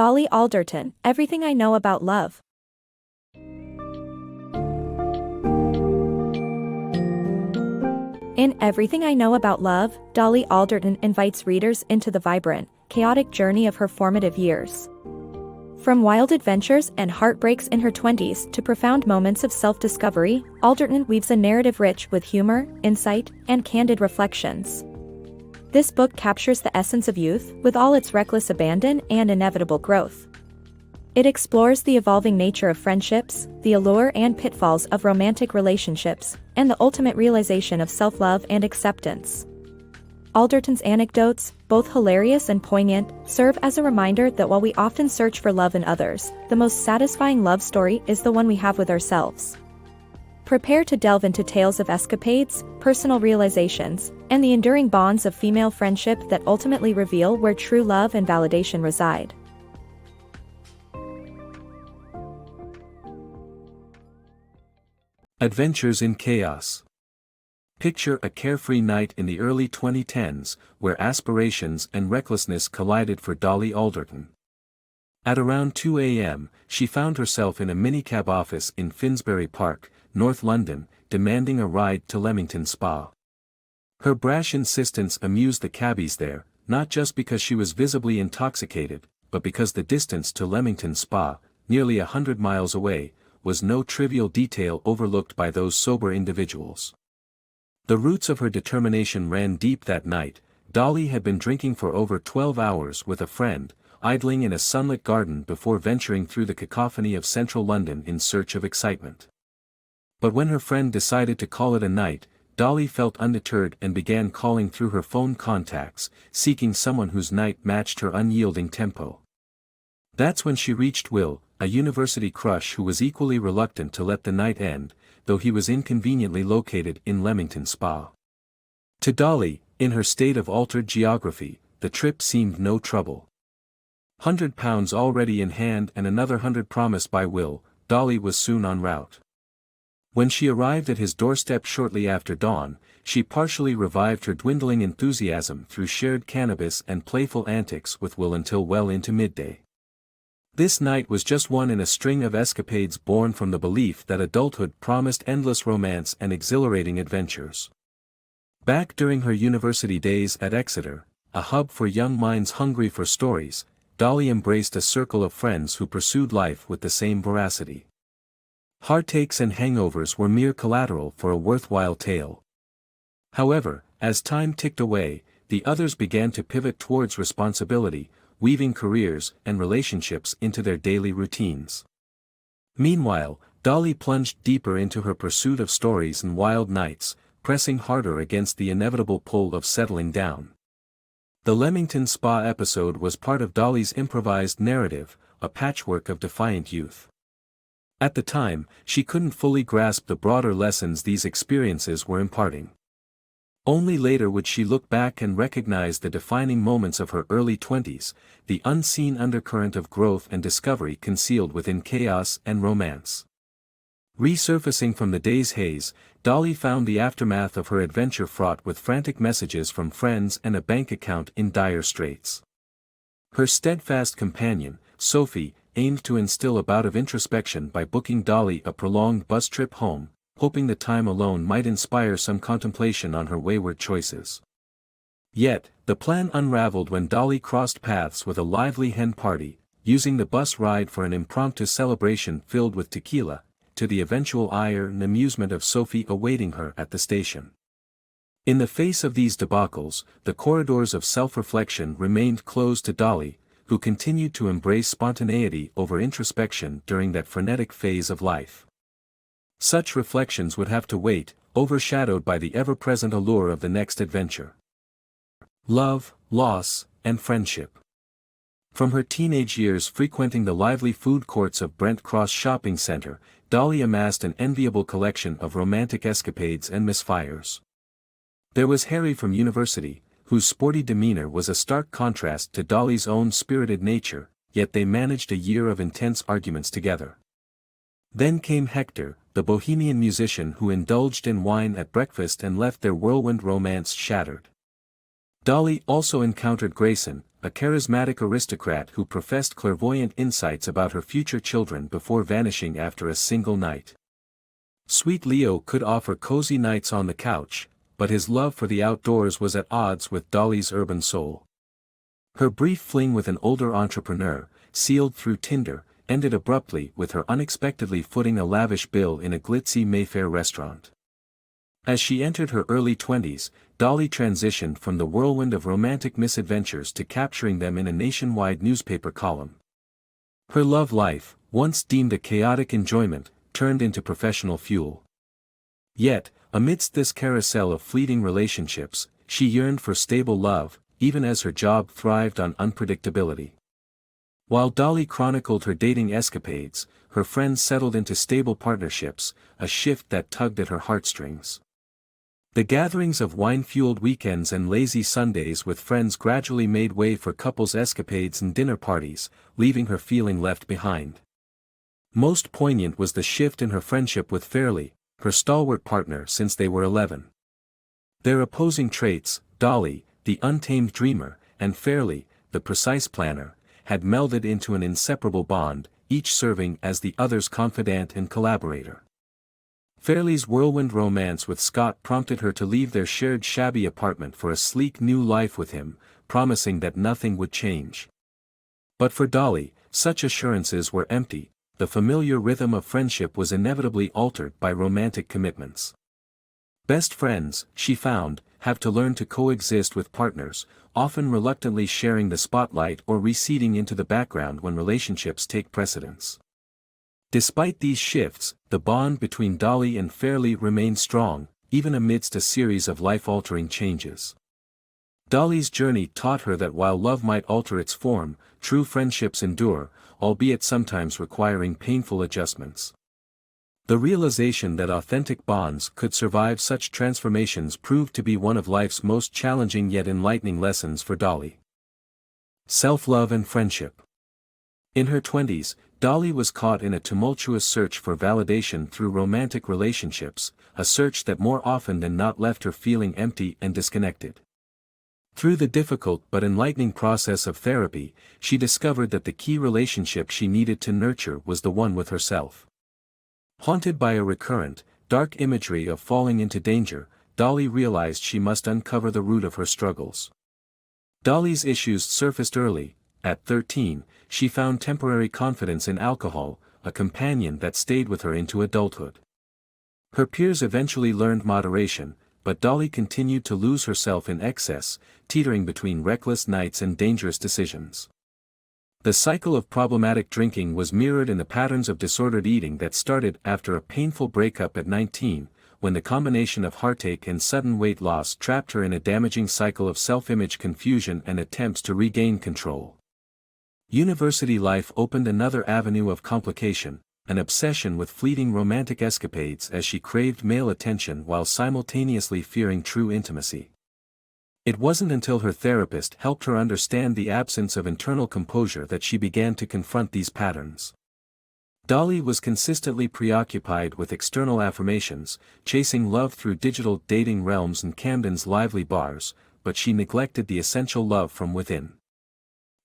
Dolly Alderton, Everything I Know About Love. In Everything I Know About Love, Dolly Alderton invites readers into the vibrant, chaotic journey of her formative years. From wild adventures and heartbreaks in her 20s to profound moments of self-discovery, Alderton weaves a narrative rich with humor, insight, and candid reflections. This book captures the essence of youth, with all its reckless abandon and inevitable growth. It explores the evolving nature of friendships, the allure and pitfalls of romantic relationships, and the ultimate realization of self-love and acceptance. Alderton's anecdotes, both hilarious and poignant, serve as a reminder that while we often search for love in others, the most satisfying love story is the one we have with ourselves. Prepare to delve into tales of escapades, personal realizations, and the enduring bonds of female friendship that ultimately reveal where true love and validation reside. Adventures in Chaos. Picture a carefree night in the early 2010s, where aspirations and recklessness collided for Dolly Alderton. At around 2 a.m., she found herself in a minicab office in Finsbury Park, North London, demanding a ride to Leamington Spa. Her brash insistence amused the cabbies there, not just because she was visibly intoxicated, but because the distance to Leamington Spa, nearly 100 miles away, was no trivial detail overlooked by those sober individuals. The roots of her determination ran deep that night. Dolly had been drinking for over 12 hours with a friend, idling in a sunlit garden before venturing through the cacophony of central London in search of excitement. But when her friend decided to call it a night, Dolly felt undeterred and began calling through her phone contacts, seeking someone whose night matched her unyielding tempo. That's when she reached Will, a university crush who was equally reluctant to let the night end, though he was inconveniently located in Leamington Spa. To Dolly, in her state of altered geography, the trip seemed no trouble. £100 already in hand and another 100 promised by Will, Dolly was soon en route. When she arrived at his doorstep shortly after dawn, she partially revived her dwindling enthusiasm through shared cannabis and playful antics with Will until well into midday. This night was just one in a string of escapades born from the belief that adulthood promised endless romance and exhilarating adventures. Back during her university days at Exeter, a hub for young minds hungry for stories, Dolly embraced a circle of friends who pursued life with the same voracity. Heartaches and hangovers were mere collateral for a worthwhile tale. However, as time ticked away, the others began to pivot towards responsibility, weaving careers and relationships into their daily routines. Meanwhile, Dolly plunged deeper into her pursuit of stories and wild nights, pressing harder against the inevitable pull of settling down. The Leamington Spa episode was part of Dolly's improvised narrative, a patchwork of defiant youth. At the time, she couldn't fully grasp the broader lessons these experiences were imparting. Only later would she look back and recognize the defining moments of her early 20s, the unseen undercurrent of growth and discovery concealed within chaos and romance. Resurfacing from the day's haze, Dolly found the aftermath of her adventure fraught with frantic messages from friends and a bank account in dire straits. Her steadfast companion, Sophie, aimed to instill a bout of introspection by booking Dolly a prolonged bus trip home, hoping the time alone might inspire some contemplation on her wayward choices. Yet, the plan unraveled when Dolly crossed paths with a lively hen party, using the bus ride for an impromptu celebration filled with tequila, to the eventual ire and amusement of Sophie awaiting her at the station. In the face of these debacles, the corridors of self-reflection remained closed to Dolly, who continued to embrace spontaneity over introspection during that frenetic phase of life. Such reflections would have to wait, overshadowed by the ever-present allure of the next adventure. Love, loss, and friendship. From her teenage years frequenting the lively food courts of Brent Cross Shopping Centre, Dolly amassed an enviable collection of romantic escapades and misfires. There was Harry from university, whose sporty demeanor was a stark contrast to Dolly's own spirited nature, yet they managed a year of intense arguments together. Then came Hector, the bohemian musician who indulged in wine at breakfast and left their whirlwind romance shattered. Dolly also encountered Grayson, a charismatic aristocrat who professed clairvoyant insights about her future children before vanishing after a single night. Sweet Leo could offer cozy nights on the couch, but his love for the outdoors was at odds with Dolly's urban soul. Her brief fling with an older entrepreneur, sealed through Tinder, ended abruptly with her unexpectedly footing a lavish bill in a glitzy Mayfair restaurant. As she entered her early 20s, Dolly transitioned from the whirlwind of romantic misadventures to capturing them in a nationwide newspaper column. Her love life, once deemed a chaotic enjoyment, turned into professional fuel. Yet, amidst this carousel of fleeting relationships, she yearned for stable love, even as her job thrived on unpredictability. While Dolly chronicled her dating escapades, her friends settled into stable partnerships, a shift that tugged at her heartstrings. The gatherings of wine-fueled weekends and lazy Sundays with friends gradually made way for couples' escapades and dinner parties, leaving her feeling left behind. Most poignant was the shift in her friendship with Fairley, her stalwart partner since they were 11. Their opposing traits, Dolly, the untamed dreamer, and Fairley, the precise planner, had melded into an inseparable bond, each serving as the other's confidant and collaborator. Fairley's whirlwind romance with Scott prompted her to leave their shared shabby apartment for a sleek new life with him, promising that nothing would change. But for Dolly, such assurances were empty. The familiar rhythm of friendship was inevitably altered by romantic commitments. Best friends, she found, have to learn to coexist with partners, often reluctantly sharing the spotlight or receding into the background when relationships take precedence. Despite these shifts, the bond between Dolly and Fairley remained strong, even amidst a series of life-altering changes. Dolly's journey taught her that while love might alter its form, true friendships endure, albeit sometimes requiring painful adjustments. The realization that authentic bonds could survive such transformations proved to be one of life's most challenging yet enlightening lessons for Dolly. Self-love and friendship. In her 20s, Dolly was caught in a tumultuous search for validation through romantic relationships, a search that more often than not left her feeling empty and disconnected. Through the difficult but enlightening process of therapy, she discovered that the key relationship she needed to nurture was the one with herself. Haunted by a recurrent, dark imagery of falling into danger, Dolly realized she must uncover the root of her struggles. Dolly's issues surfaced early. At 13, she found temporary confidence in alcohol, a companion that stayed with her into adulthood. Her peers eventually learned moderation, but Dolly continued to lose herself in excess, teetering between reckless nights and dangerous decisions. The cycle of problematic drinking was mirrored in the patterns of disordered eating that started after a painful breakup at 19, when the combination of heartache and sudden weight loss trapped her in a damaging cycle of self-image confusion and attempts to regain control. University life opened another avenue of complication, an obsession with fleeting romantic escapades as she craved male attention while simultaneously fearing true intimacy. It wasn't until her therapist helped her understand the absence of internal composure that she began to confront these patterns. Dolly was consistently preoccupied with external affirmations, chasing love through digital dating realms and Camden's lively bars, but she neglected the essential love from within.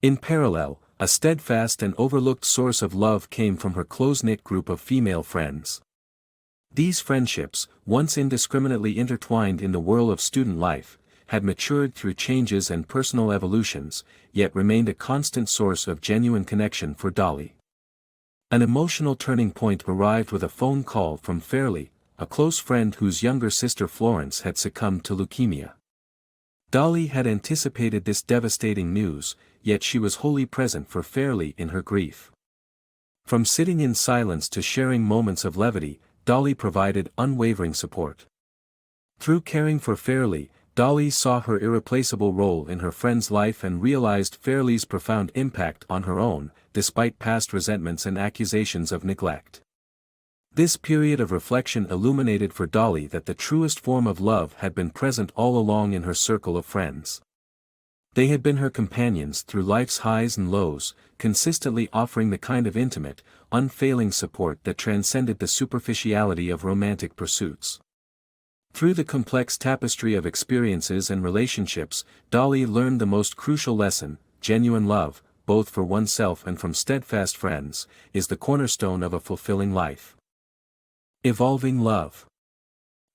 In parallel, a steadfast and overlooked source of love came from her close-knit group of female friends. These friendships, once indiscriminately intertwined in the whirl of student life, had matured through changes and personal evolutions, yet remained a constant source of genuine connection for Dolly. An emotional turning point arrived with a phone call from Fairley, a close friend whose younger sister Florence had succumbed to leukemia. Dolly had anticipated this devastating news, yet she was wholly present for Fairley in her grief. From sitting in silence to sharing moments of levity, Dolly provided unwavering support. Through caring for Fairley, Dolly saw her irreplaceable role in her friend's life and realized Fairley's profound impact on her own, despite past resentments and accusations of neglect. This period of reflection illuminated for Dolly that the truest form of love had been present all along in her circle of friends. They had been her companions through life's highs and lows, consistently offering the kind of intimate, unfailing support that transcended the superficiality of romantic pursuits. Through the complex tapestry of experiences and relationships, Dolly learned the most crucial lesson: genuine love, both for oneself and from steadfast friends, is the cornerstone of a fulfilling life. Evolving love.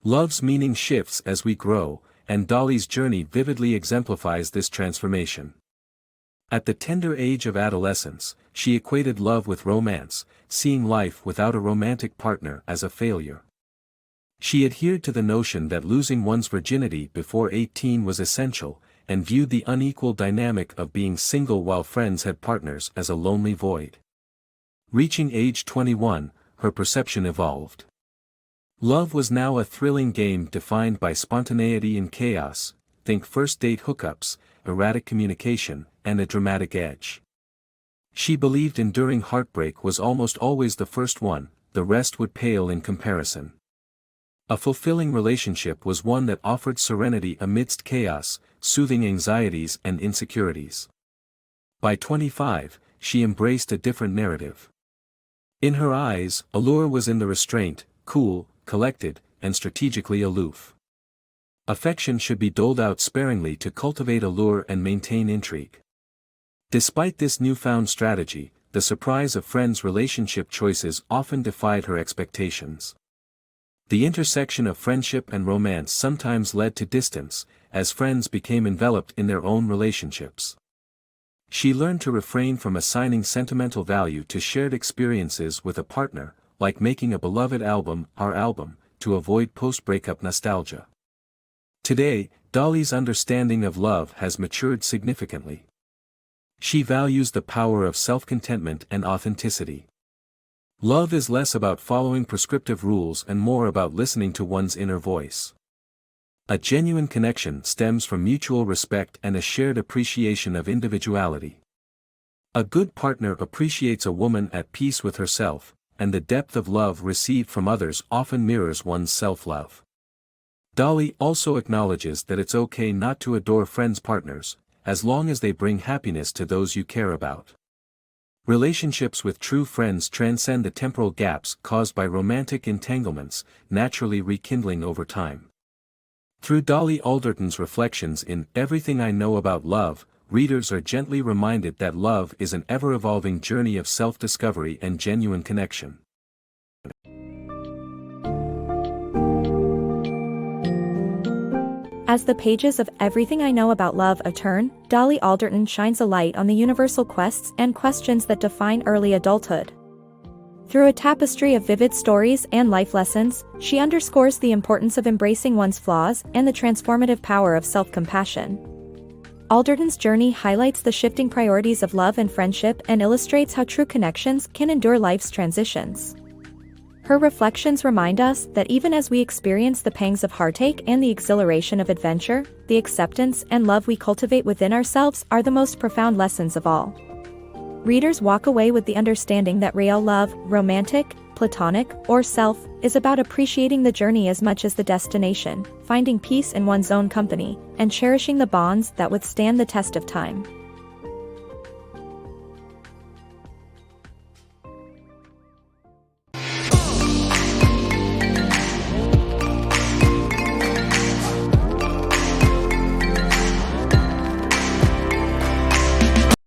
Love's meaning shifts as we grow, and Dolly's journey vividly exemplifies this transformation. At the tender age of adolescence, she equated love with romance, seeing life without a romantic partner as a failure. She adhered to the notion that losing one's virginity before 18 was essential, and viewed the unequal dynamic of being single while friends had partners as a lonely void. Reaching age 21, her perception evolved. Love was now a thrilling game defined by spontaneity and chaos, think first date hookups, erratic communication, and a dramatic edge. She believed enduring heartbreak was almost always the first one, the rest would pale in comparison. A fulfilling relationship was one that offered serenity amidst chaos, soothing anxieties and insecurities. By 25, she embraced a different narrative. In her eyes, allure was in the restraint, cool, collected, and strategically aloof. Affection should be doled out sparingly to cultivate allure and maintain intrigue. Despite this newfound strategy, the surprise of friends' relationship choices often defied her expectations. The intersection of friendship and romance sometimes led to distance, as friends became enveloped in their own relationships. She learned to refrain from assigning sentimental value to shared experiences with a partner, like making a beloved album, our album, to avoid post-breakup nostalgia. Today, Dolly's understanding of love has matured significantly. She values the power of self-contentment and authenticity. Love is less about following prescriptive rules and more about listening to one's inner voice. A genuine connection stems from mutual respect and a shared appreciation of individuality. A good partner appreciates a woman at peace with herself, and the depth of love received from others often mirrors one's self-love. Dolly also acknowledges that it's okay not to adore friends' partners, as long as they bring happiness to those you care about. Relationships with true friends transcend the temporal gaps caused by romantic entanglements, naturally rekindling over time. Through Dolly Alderton's reflections in Everything I Know About Love, readers are gently reminded that love is an ever-evolving journey of self-discovery and genuine connection. As the pages of Everything I Know About Love turn, Dolly Alderton shines a light on the universal quests and questions that define early adulthood. Through a tapestry of vivid stories and life lessons, she underscores the importance of embracing one's flaws and the transformative power of self-compassion. Alderton's journey highlights the shifting priorities of love and friendship and illustrates how true connections can endure life's transitions. Her reflections remind us that even as we experience the pangs of heartache and the exhilaration of adventure, the acceptance and love we cultivate within ourselves are the most profound lessons of all. Readers walk away with the understanding that real love, romantic, platonic, or self, is about appreciating the journey as much as the destination, finding peace in one's own company, and cherishing the bonds that withstand the test of time.